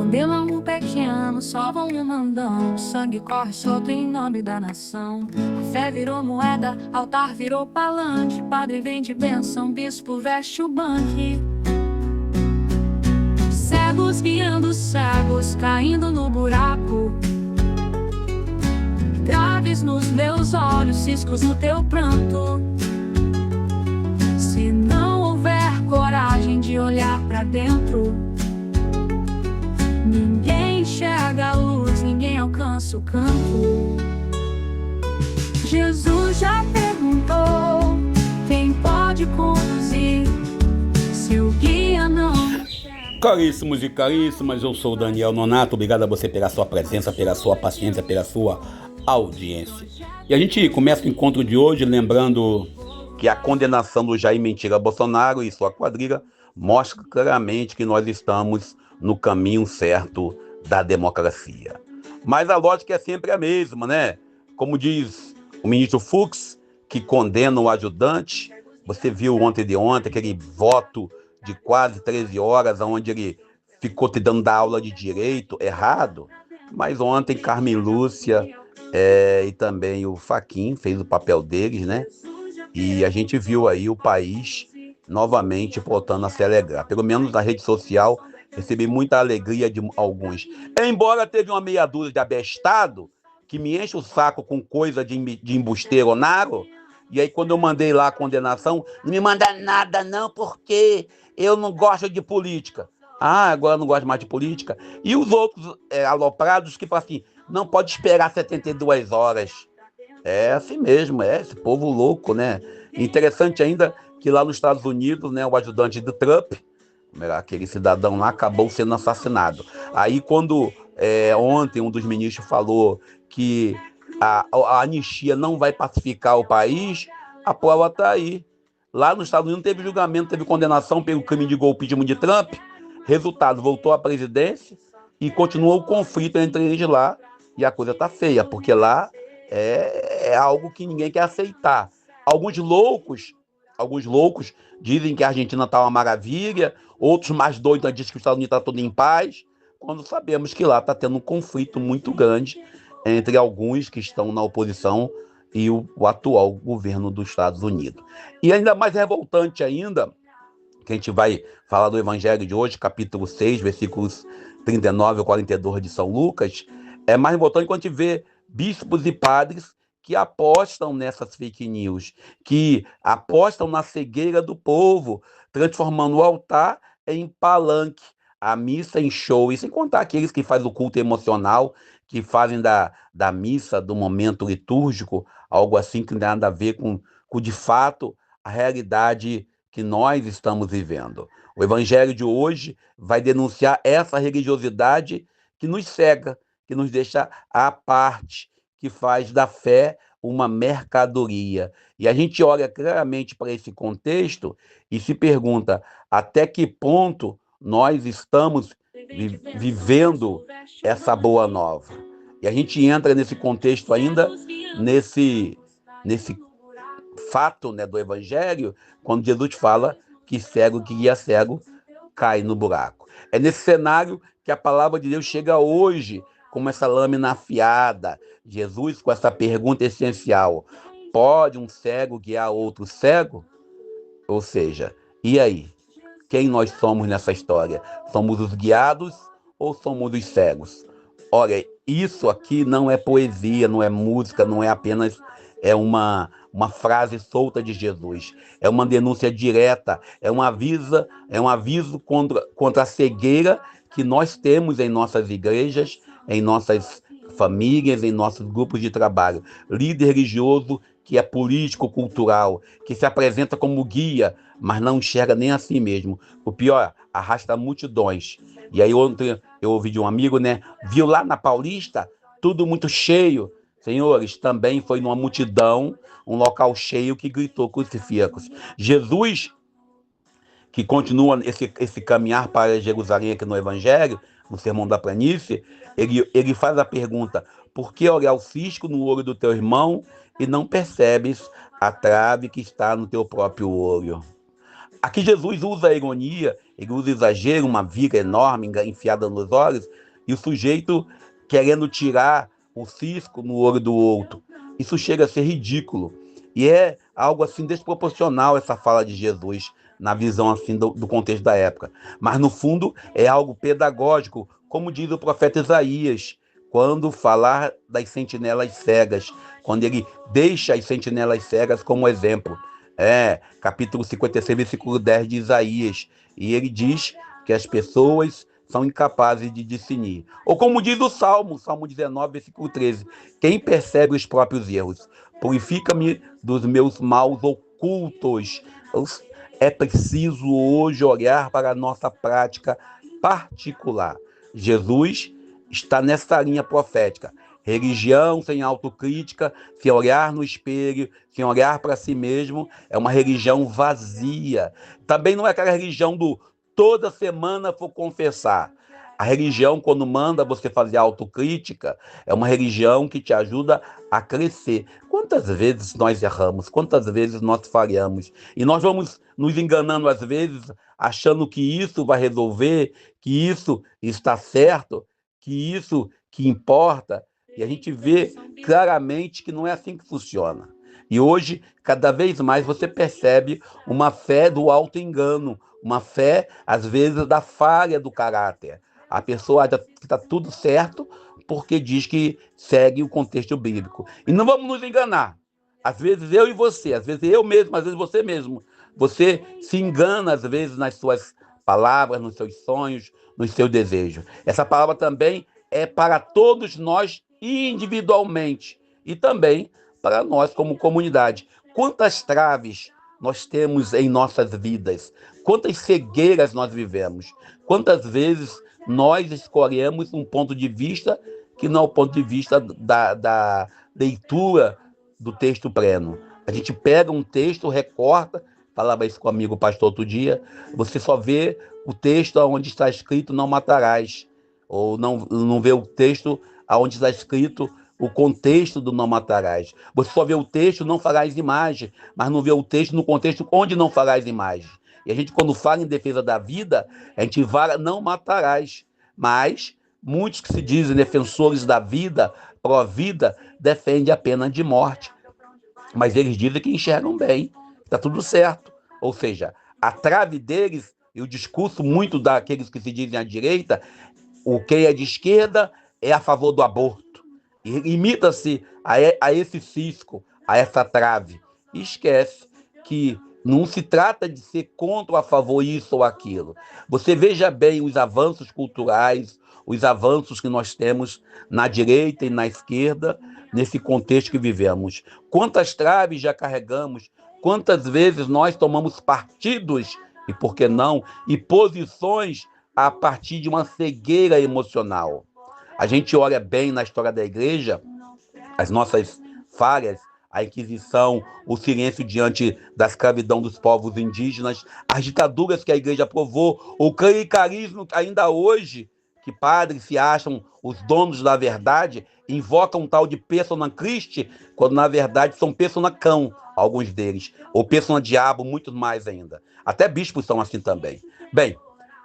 Mandela um pequeno, salvam um mandão. O sangue corre solto em nome da nação. A fé virou moeda, altar virou palanque. Padre vende bênção, bispo veste o banque. Cegos guiando cegos, caindo no buraco. Graves nos meus olhos, ciscos no teu pranto. Se não houver coragem de olhar pra dentro, ninguém enxerga a luz, ninguém alcança o campo. Jesus já perguntou: quem pode conduzir se o guia não... Caríssimos e caríssimas, eu sou o Daniel Nonato. Obrigado a você pela sua presença, pela sua paciência, pela sua audiência. E a gente começa o encontro de hoje lembrando que a condenação do Jair Mentiras Bolsonaro e sua quadrilha mostra claramente que nós estamos no caminho certo da democracia. Mas a lógica é sempre a mesma, né? Como diz o ministro Fux, que condena o ajudante. Você viu ontem aquele voto de quase 13 horas, onde ele ficou te dando da aula de direito errado. Mas ontem Carmen Lúcia e também o Fachin fez o papel deles, né? E a gente viu aí o país novamente voltando a se alegrar. Pelo menos na rede social, recebi muita alegria de alguns. Embora teve uma meia dúzia de abestado que me enche o saco com coisa de embusteiro, naro. E aí quando eu mandei lá a condenação, não me manda nada não, porque eu não gosto de política. Ah, agora eu não gosto mais de política. E os outros aloprados que falam assim, não pode esperar 72 horas. É assim mesmo, esse povo louco, né? Interessante ainda que lá nos Estados Unidos, né, o ajudante do Trump, aquele cidadão lá, acabou sendo assassinado. Aí quando ontem um dos ministros falou que a anistia não vai pacificar o país, a prova está aí. Lá nos Estados Unidos teve julgamento, teve condenação pelo crime de golpismo de Trump. Resultado, voltou à presidência e continua o conflito entre eles lá. E a coisa está feia, porque lá é algo que ninguém quer aceitar. Alguns loucos dizem que a Argentina está uma maravilha, outros mais doidos dizem que os Estados Unidos está tudo em paz, quando sabemos que lá está tendo um conflito muito grande entre alguns que estão na oposição e o atual governo dos Estados Unidos. E ainda mais revoltante ainda, que a gente vai falar do Evangelho de hoje, capítulo 6, versículos 39 a 42 de São Lucas, é mais revoltante quando a gente vê bispos e padres que apostam nessas fake news, que apostam na cegueira do povo, transformando o altar em palanque, a missa em show, e sem contar aqueles que fazem o culto emocional, que fazem da missa, do momento litúrgico, algo assim que não tem nada a ver com de fato, a realidade que nós estamos vivendo. O Evangelho de hoje vai denunciar essa religiosidade que nos cega, que nos deixa à parte, que faz da fé uma mercadoria. E a gente olha claramente para esse contexto e se pergunta até que ponto nós estamos vivendo essa boa nova. E a gente entra nesse contexto ainda, nesse fato, né, do Evangelho, quando Jesus fala que cego que guia cego cai no buraco. É nesse cenário que a palavra de Deus chega hoje, como essa lâmina afiada. Jesus com essa pergunta essencial: pode um cego guiar outro cego? Ou seja, e aí? Quem nós somos nessa história? Somos os guiados ou somos os cegos? Olha, isso aqui não é poesia, não é música, não é apenas uma frase solta de Jesus. É uma denúncia direta, é um aviso contra a cegueira que nós temos em nossas igrejas, em nossas famílias, em nossos grupos de trabalho. Líder religioso que é político-cultural, que se apresenta como guia, mas não enxerga nem a si mesmo. O pior, arrasta multidões. E aí ontem eu ouvi de um amigo, né? Viu lá na Paulista, tudo muito cheio. Senhores, também foi numa multidão, um local cheio que gritou crucifixos. Jesus, que continua esse caminhar para Jerusalém aqui no Evangelho, no Sermão da Planície, ele faz a pergunta: por que olhar o cisco no olho do teu irmão e não percebes a trave que está no teu próprio olho? Aqui Jesus usa a ironia, ele usa exagero, uma viga enorme enfiada nos olhos, e o sujeito querendo tirar o cisco no olho do outro. Isso chega a ser ridículo. E é algo assim desproporcional essa fala de Jesus, na visão assim do contexto da época. Mas no fundo é algo pedagógico, como diz o profeta Isaías, quando falar das sentinelas cegas, quando ele deixa as sentinelas cegas como exemplo. Capítulo 56, versículo 10 de Isaías. E ele diz que as pessoas são incapazes de discernir. Ou como diz o Salmo 19, versículo 13. Quem percebe os próprios erros? Purifica-me dos meus maus ocultos. É preciso hoje olhar para a nossa prática particular. Jesus está nessa linha profética. Religião sem autocrítica, sem olhar no espelho, sem olhar para si mesmo, é uma religião vazia. Também não é aquela religião do toda semana vou confessar. A religião, quando manda você fazer autocrítica, é uma religião que te ajuda a crescer. Quantas vezes nós erramos? Quantas vezes nós falhamos? E nós vamos nos enganando às vezes, achando que isso vai resolver, que isso está certo, que isso que importa. E a gente vê claramente que não é assim que funciona. E hoje, cada vez mais, você percebe uma fé do auto-engano, uma fé, às vezes, da falha do caráter. A pessoa acha que está tudo certo porque diz que segue o contexto bíblico. E não vamos nos enganar. Às vezes eu e você, às vezes eu mesmo, às vezes você mesmo. Você se engana, às vezes, nas suas palavras, nos seus sonhos, nos seus desejos. Essa palavra também é para todos nós individualmente e também para nós como comunidade. Quantas traves nós temos em nossas vidas, quantas cegueiras nós vivemos, quantas vezes nós escolhemos um ponto de vista que não é o ponto de vista da leitura do texto pleno. A gente pega um texto, recorta, falava isso com o amigo pastor outro dia, você só vê o texto onde está escrito não matarás, ou não vê o texto onde está escrito o contexto do não matarás. Você só vê o texto não farás imagem, mas não vê o texto no contexto onde não farás imagem. E a gente, quando fala em defesa da vida, a gente fala não matarás. Mas muitos que se dizem defensores da vida, pró-vida, defendem a pena de morte. Mas eles dizem que enxergam bem, está tudo certo. Ou seja, a trave deles e o discurso muito daqueles que se dizem à direita, o que é de esquerda é a favor do aborto. E imita-se a esse cisco, a essa trave. E esquece que não se trata de ser contra ou a favor isso ou aquilo. Você veja bem os avanços culturais, os avanços que nós temos na direita e na esquerda, nesse contexto que vivemos. Quantas traves já carregamos, quantas vezes nós tomamos partidos, e por que não, e posições a partir de uma cegueira emocional. A gente olha bem na história da igreja, as nossas falhas, a Inquisição, o silêncio diante da escravidão dos povos indígenas, as ditaduras que a igreja aprovou, o clericalismo ainda hoje, que padres se acham os donos da verdade, invocam um tal de persona Christi, quando na verdade são persona cão, alguns deles, ou persona diabo, muitos mais ainda. Até bispos são assim também. Bem,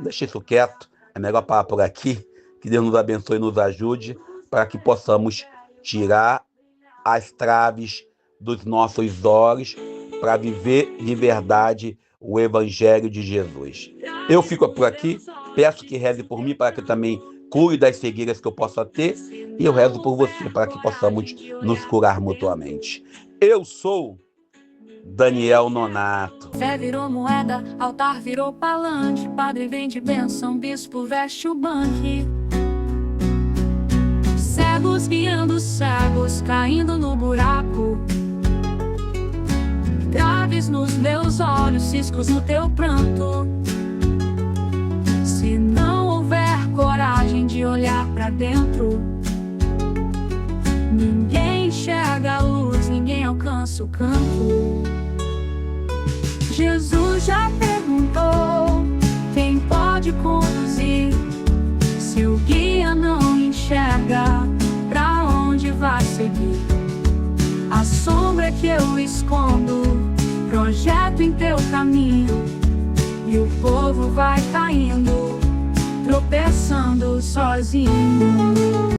deixa isso quieto, é melhor parar por aqui, que Deus nos abençoe e nos ajude, para que possamos tirar as traves dos nossos olhos, para viver de verdade o Evangelho de Jesus. Eu fico por aqui, peço que reze por mim, para que eu também cure das cegueiras que eu possa ter, e eu rezo por você, para que possamos nos curar mutuamente. Eu sou Daniel Nonato. Fé virou moeda, altar virou palanque, padre vende bênção, bispo veste o banque. Cegos guiando cegos, caindo no buraco. Traves nos meus olhos, ciscos no teu pranto. Se não houver coragem de olhar pra dentro, ninguém enxerga a luz, ninguém alcança o canto. Jesus já perguntou: quem pode conduzir? Se o guia não enxerga, pra onde vai seguir? A sombra que eu escondo, projeto em teu caminho. e o povo vai caindo, tropeçando sozinho.